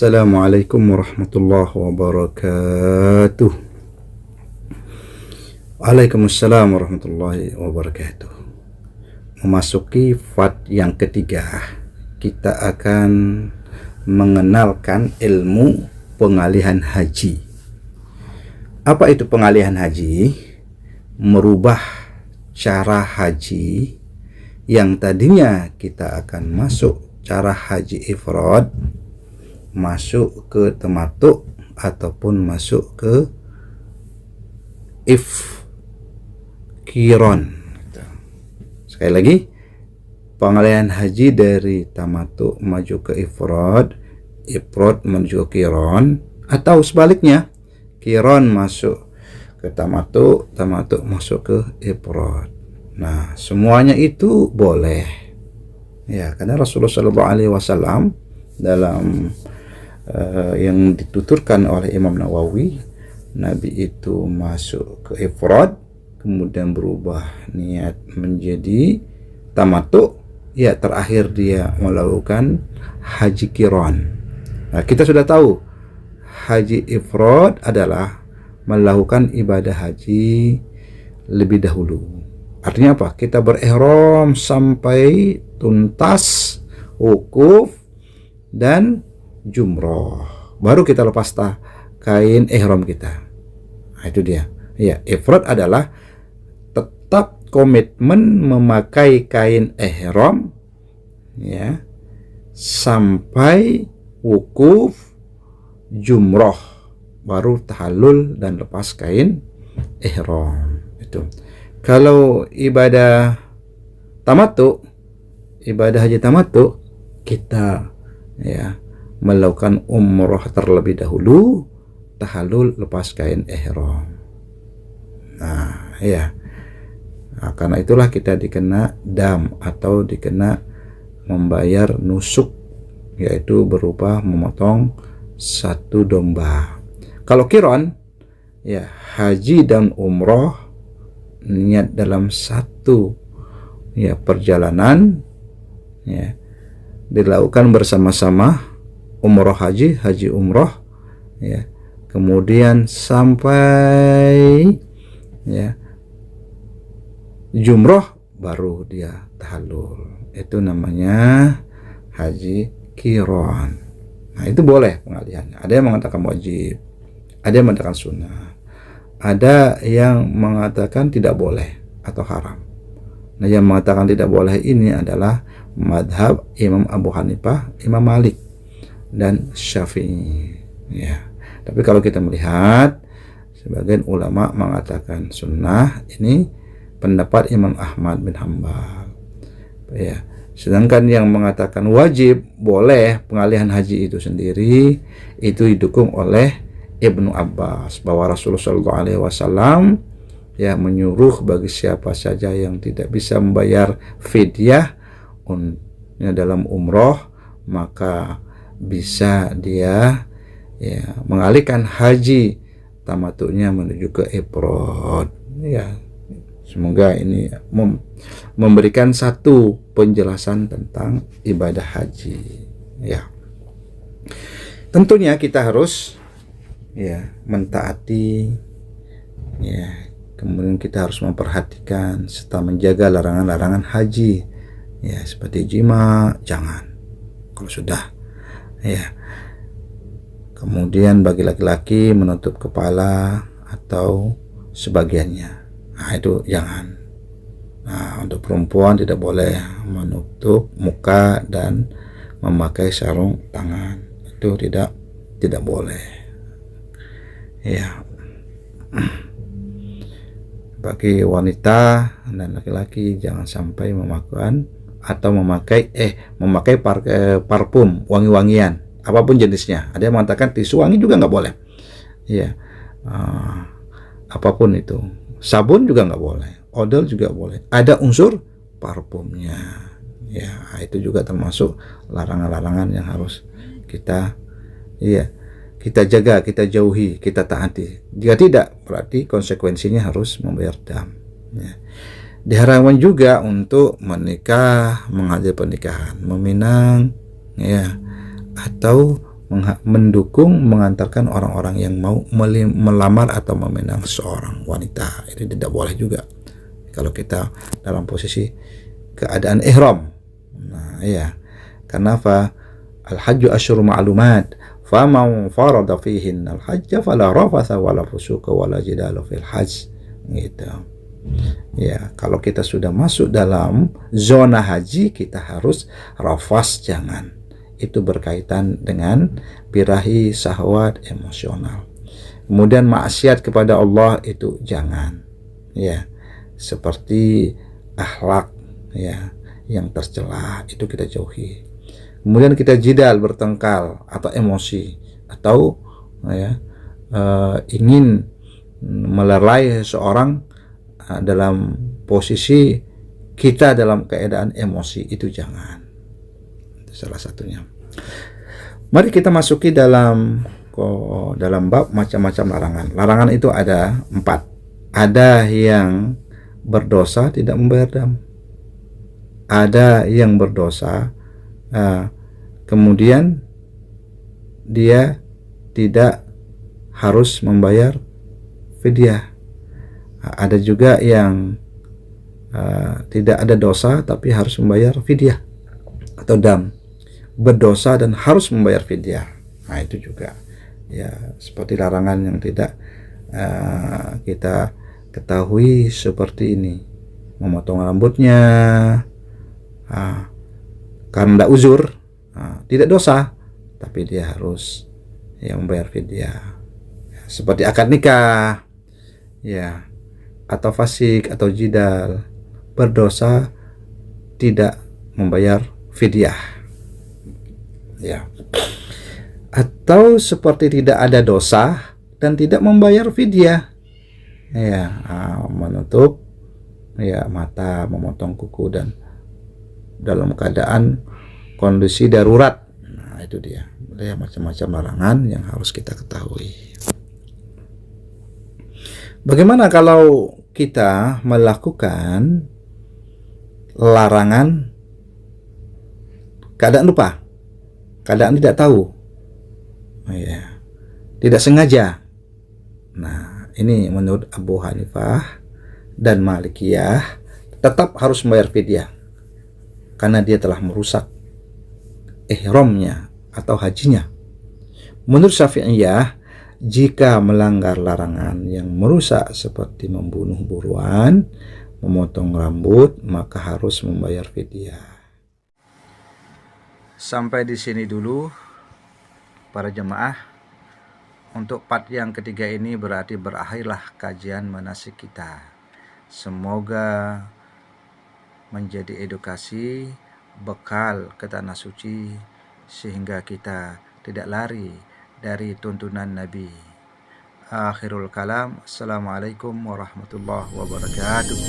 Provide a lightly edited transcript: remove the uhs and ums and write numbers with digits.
Assalamualaikum warahmatullahi wabarakatuh. Waalaikumsalam warahmatullahi wabarakatuh. Memasuki fad yang ketiga, kita akan mengenalkan ilmu pengalihan haji. Apa itu pengalihan haji? Merubah cara haji yang tadinya kita akan masuk cara haji ifrad, masuk ke tamattu ataupun masuk ke qiran. Sekali lagi, pengalihan haji dari tamattu maju ke ifrad, ifrad menuju ke qiran, atau sebaliknya, qiran masuk ke tamattu, tamattu masuk ke ifrad. Nah, semuanya itu boleh. Ya, karena Rasulullah SAW dalam yang dituturkan oleh Imam Nawawi, Nabi itu masuk ke ifrad, kemudian berubah niat menjadi tamattu, ya terakhir dia melakukan haji qiran. Nah, kita sudah tahu haji ifrad adalah melakukan ibadah haji lebih dahulu. Artinya apa? Kita berihram sampai tuntas wukuf dan jumroh, baru kita lepas kain ihram kita. Nah, itu dia. Ya, ifrad adalah tetap komitmen memakai kain ihram, ya, sampai wukuf, jumroh, baru tahallul dan lepas kain ihram. Itu. Kalau ibadah tamattu, ibadah haji tamattu, kita ya melakukan umroh terlebih dahulu, tahallul lepas kain ihram. Nah, ya. Nah, karena itulah kita dikena dam atau dikena membayar nusuk, yaitu berupa memotong satu domba. Kalau qiran, ya haji dan umroh niat dalam satu ya perjalanan, ya dilakukan bersama-sama, umroh haji, haji umroh, ya kemudian sampai ya jumroh baru dia tahallul. Itu namanya haji qiran. Nah, itu boleh pengalihannya. Ada yang mengatakan wajib, ada yang mengatakan sunnah, ada yang mengatakan tidak boleh atau haram. Nah, yang mengatakan tidak boleh ini adalah madhab Imam Abu Hanifah, Imam Malik, dan Syafi'i. Ya. Tapi kalau kita melihat, sebagian ulama mengatakan sunnah, ini pendapat Imam Ahmad bin Hanbal. Ya. Sedangkan yang mengatakan wajib, boleh pengalihan haji itu sendiri, itu didukung oleh Ibnu Abbas, bahwa Rasulullah SAW ya menyuruh bagi siapa saja yang tidak bisa membayar fidyah dalam umroh, maka bisa dia ya mengalihkan haji tamattunya menuju ke ifrad. Ya, semoga ini memberikan satu penjelasan tentang ibadah haji. Ya, tentunya kita harus ya mentaati, ya kemudian kita harus memperhatikan serta menjaga larangan-larangan haji, ya seperti jima jangan kalau sudah, ya kemudian bagi laki-laki menutup kepala atau sebagiannya, nah itu jangan. Nah, untuk perempuan tidak boleh menutup muka dan memakai sarung tangan, itu tidak boleh. Ya, bagi wanita dan laki-laki jangan sampai memakai parfum wangi-wangian apapun jenisnya. Ada yang mengatakan tisu wangi juga nggak boleh. Ya, apapun itu, sabun juga nggak boleh, odol juga boleh, ada unsur parfumnya. Ya, itu juga termasuk larangan-larangan yang harus kita kita jaga, kita jauhi, kita taati. Jika tidak, berarti konsekuensinya harus membayar dam. Ya. Diharapkan juga untuk menikah, menghadiri pernikahan, meminang, ya, atau mendukung, mengantarkan orang-orang yang mau melamar atau meminang seorang wanita. Itu tidak boleh juga kalau kita dalam posisi keadaan ihram. Nah, ya. Karena al-hajju asyhurun ma'lumat. Faman farada fihin al-hajja fala rafatha wala fusuqa wala jidala fil hajj. Gitu. Ya, kalau kita sudah masuk dalam zona haji, kita harus rafas, jangan. Itu berkaitan dengan birahi, syahwat, emosional. Kemudian maksiat kepada Allah itu jangan. Ya, seperti akhlak ya yang tercela itu kita jauhi. Kemudian kita jidal, bertengkar atau emosi atau ya ingin melerai seorang dalam posisi kita dalam keadaan emosi, itu jangan. Itu salah satunya. Mari kita masuki dalam bab macam-macam larangan. Larangan itu ada 4. Ada yang berdosa tidak membayar dam. Ada yang berdosa kemudian dia tidak harus membayar fidyah. Ada juga yang tidak ada dosa tapi harus membayar fidyah atau dam. Berdosa dan harus membayar fidyah. Nah, itu juga ya seperti larangan yang tidak kita ketahui seperti ini. Memotong rambutnya karena tidak uzur, tidak dosa, tapi dia harus membayar fidyah. Seperti akad nikah ya, atau fasik atau jidal, berdosa tidak membayar fidyah ya. Atau seperti tidak ada dosa dan tidak membayar fidyah ya, menutup ya mata, memotong kuku dan dalam keadaan kondisi darurat. Nah, itu dia. Ada macam-macam larangan yang harus kita ketahui. Bagaimana kalau kita melakukan larangan keadaan lupa, keadaan tidak tahu, ya, tidak sengaja? Nah, ini menurut Abu Hanifah dan Malikiyah tetap harus membayar fidyah karena dia telah merusak ihramnya atau hajinya. Menurut Syafi'iyah, jika melanggar larangan yang merusak seperti membunuh buruan, memotong rambut, maka harus membayar fidyah. Sampai di sini dulu para jemaah. Untuk part yang ketiga ini berarti berakhirlah kajian manasik kita. Semoga menjadi edukasi, bekal ke tanah suci, sehingga kita tidak lari dari tuntunan Nabi. Akhirul kalam. Assalamualaikum warahmatullahi wabarakatuh.